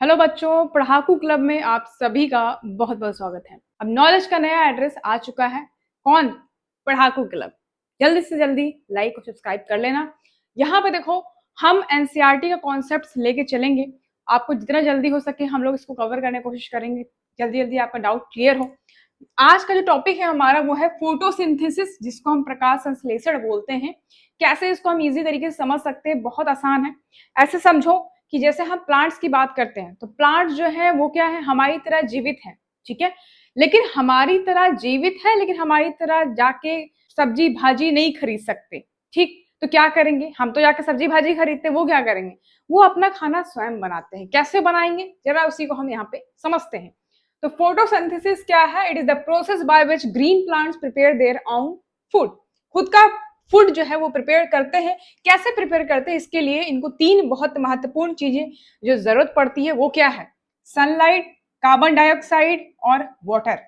Hello बच्चों, पढ़ाकू club में आप सभी का बहुत बहुत स्वागत है। अब नॉलेज का नया एड्रेस आ चुका है। कौन? पढ़ाकू क्लब। जल्दी से जल्दी लाइक और सब्सक्राइब कर लेना। यहाँ पे देखो, हम एनसीईआरटी का कॉन्सेप्ट्स लेके चलेंगे। आपको जितना जल्दी हो सके हम लोग इसको कवर करने की कोशिश करेंगे। जल्दी जल्दी आपका डाउट क्लियर हो। आज का जो टॉपिक है हमारा वो है फोटोसिंथेसिस, जिसको हम प्रकाश संश्लेषण बोलते हैं। कैसे इसको हम इजी तरीके से समझ सकते हैं? बहुत आसान है। ऐसे समझो कि जैसे हम प्लांट्स की बात करते हैं तो प्लांट जो है वो क्या है, हमारी तरह जीवित है। ठीक है, लेकिन हमारी तरह जीवित है, लेकिन हमारी तरह जाके सब्जी भाजी नहीं खरीद सकते। ठीक, तो क्या करेंगे? हम तो जाके सब्जी भाजी खरीदते, वो क्या करेंगे? वो अपना खाना स्वयं बनाते हैं। कैसे बनाएंगे जरा उसी को हम यहाँ पे समझते हैं। तो फोटोसिंथेसिस क्या है? It is the process by which green plants prepare their own food. खुद का फूड जो है वो प्रिपेयर करते हैं। कैसे प्रिपेयर करते हैं? इसके लिए इनको तीन बहुत महत्वपूर्ण चीजें जो जरूरत पड़ती है वो क्या है? सनलाइट, कार्बन डाइऑक्साइड और वाटर।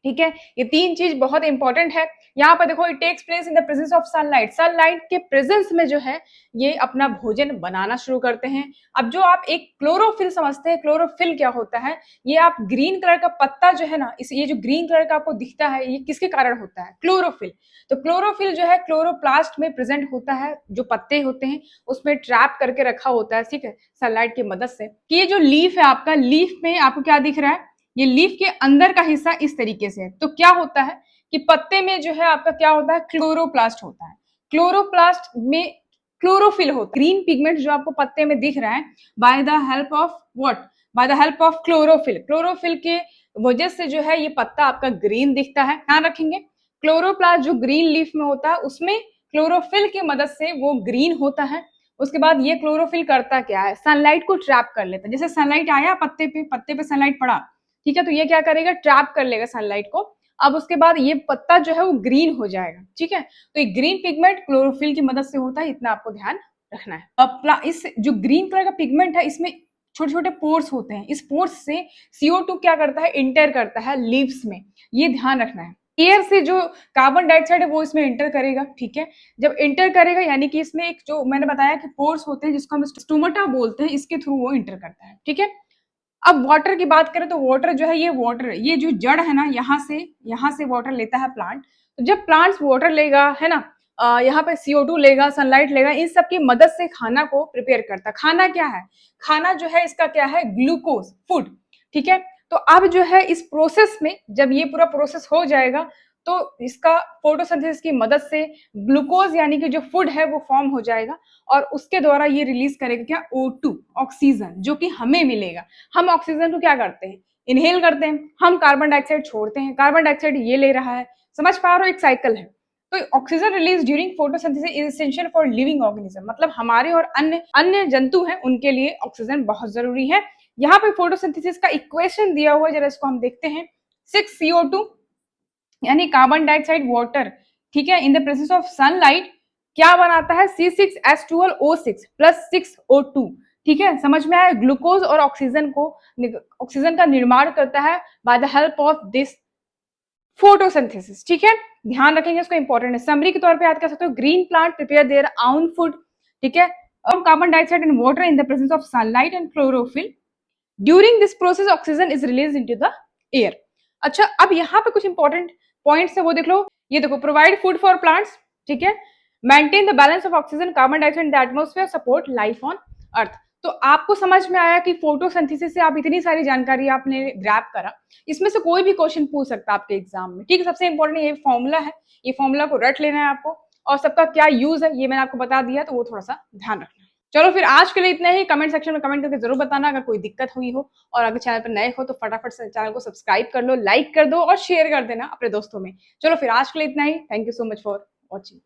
ठीक है, ये तीन चीज बहुत इंपॉर्टेंट है। यहाँ पर देखो, it takes place in the presence of sunlight. Sunlight के प्रेजेंस में जो है ये अपना भोजन बनाना शुरू करते हैं। अब जो आप एक क्लोरोफिल समझते हैं, क्लोरोफिल क्या होता है? ये आप ग्रीन कलर का पत्ता जो है ना, इस ये जो ग्रीन कलर का आपको दिखता है, ये किसके कारण होता है? क्लोरोफिल। तो क्लोरोफिल जो है क्लोरोप्लास्ट में प्रेजेंट होता है। जो पत्ते होते हैं उसमें ट्रैप करके रखा होता है, ठीक है, सनलाइट की मदद से। कि ये जो लीफ है आपका, लीफ में आपको क्या दिख रहा है? ये लीफ के अंदर का हिस्सा इस तरीके से है। तो क्या होता है कि पत्ते में जो है आपका क्या होता है? क्लोरोप्लास्ट होता है। क्लोरोप्लास्ट में क्लोरोफिल होता है। ग्रीन पिगमेंट जो आपको पत्ते में दिख रहा है, by the help of what? By the help of chlorophyll. Chlorophyll के वजह से जो है ये पत्ता आपका ग्रीन दिखता है। ध्यान रखेंगे, क्लोरोप्लास्ट जो ग्रीन लीफ में होता है उसमें क्लोरोफिल की मदद से वो ग्रीन होता है। उसके बाद ये क्लोरोफिल करता क्या है? सनलाइट को ट्रैप कर लेता है। जैसे सनलाइट आया पत्ते पे सनलाइट पड़ा, ठीक है, तो ये क्या करेगा? ट्रैप कर लेगा सनलाइट को। अब उसके बाद ये पत्ता जो है वो ग्रीन हो जाएगा। ठीक है, तो ये ग्रीन पिगमेंट क्लोरोफिल की मदद से होता है। इतना आपको ध्यान रखना है। अब इस जो ग्रीन कलर का पिगमेंट है इसमें छोटे छोटे पोर्स होते हैं। इस पोर्स से CO2 क्या करता है? इंटर करता है लीव्स में। ये ध्यान रखना है। एयर से जो कार्बन डाइऑक्साइड है वो इसमें इंटर करेगा। ठीक है, जब इंटर करेगा यानी कि इसमें एक जो मैंने बताया कि पोर्स होते हैं जिसको हम स्टोमेटा बोलते हैं, इसके थ्रू वो इंटर करता है। ठीक है, अब वाटर की बात करें तो वाटर जो है, ये वाटर, ये जो जड़ है ना, यहाँ से वाटर लेता है प्लांट। तो जब प्लांट्स वाटर लेगा, है ना, यहाँ पे CO2 लेगा, सनलाइट लेगा, इन सब की मदद से खाना को प्रिपेयर करता है। खाना क्या है? खाना जो है इसका क्या है? Glucose, food. ठीक है, तो अब जो है इस प्रोसेस में जब ये पूरा प्रोसेस हो जाएगा तो इसका फोटोसिंथेसिस की मदद से ग्लूकोज यानी कि जो फूड है वो फॉर्म हो जाएगा और उसके द्वारा ये रिलीज करेगा क्या? O2, ऑक्सीजन, जो कि हमें मिलेगा। हम ऑक्सीजन को क्या करते हैं? इनहेल करते हैं। हम कार्बन डाइऑक्साइड छोड़ते हैं, कार्बन डाइऑक्साइड ये ले रहा है। समझ पा रहे हो? एक साइकिल है। तो oxygen release during photosynthesis is essential for living organism. मतलब हमारे और अन्य अन्य जंतु हैं उनके लिए ऑक्सीजन बहुत जरूरी है। यहाँ पे फोटोसिंथेसिस का इक्वेशन दिया हुआ है, जरा इसको हम देखते हैं। 6CO2 यानी कार्बन डाइऑक्साइड वाटर, ठीक है, इन द प्रेजेंस ऑफ सनलाइट क्या बनाता है? C6H12O6 plus 6O2। ठीक है, समझ में आया? ग्लूकोज और ऑक्सीजन का निर्माण करता है by the help of this photosynthesis. ठीक है, ध्यान रखेंगे, इसको इंपॉर्टेंट है। समरी के तौर पे याद कर सकते हो, green plant prepare their own food. ठीक है, और carbon dioxide and water in the presence of sunlight and chlorophyll. During this process oxygen is release into the air. अच्छा, अब यहाँ पे कुछ इंपॉर्टेंट पॉइंट्स है वो देख लो। ये देखो, प्रोवाइड फूड फॉर प्लांट्स, ठीक है, maintain the balance of oxygen carbon dioxide in the atmosphere, support life on earth. तो आपको समझ में आया कि फोटोसिंथेसिस से आप इतनी सारी जानकारी आपने ग्रैब करा। इसमें से कोई भी क्वेश्चन पूछ सकता है आपके एग्जाम में। ठीक है, सबसे इंपॉर्टेंट ये फॉर्मूला है, ये फॉर्मूला को रट लेना है आपको, और सबका क्या यूज है ये मैंने आपको बता दिया, तो वो थोड़ा सा ध्यान रखना। चलो फिर आज के लिए इतना ही। कमेंट सेक्शन में कमेंट करके जरूर बताना अगर कोई दिक्कत हुई हो, और अगर चैनल पर नए हो तो फटाफट से चैनल को सब्सक्राइब कर लो, लाइक कर दो और शेयर कर देना अपने दोस्तों में। चलो फिर आज के लिए इतना ही। Thank you so much for watching.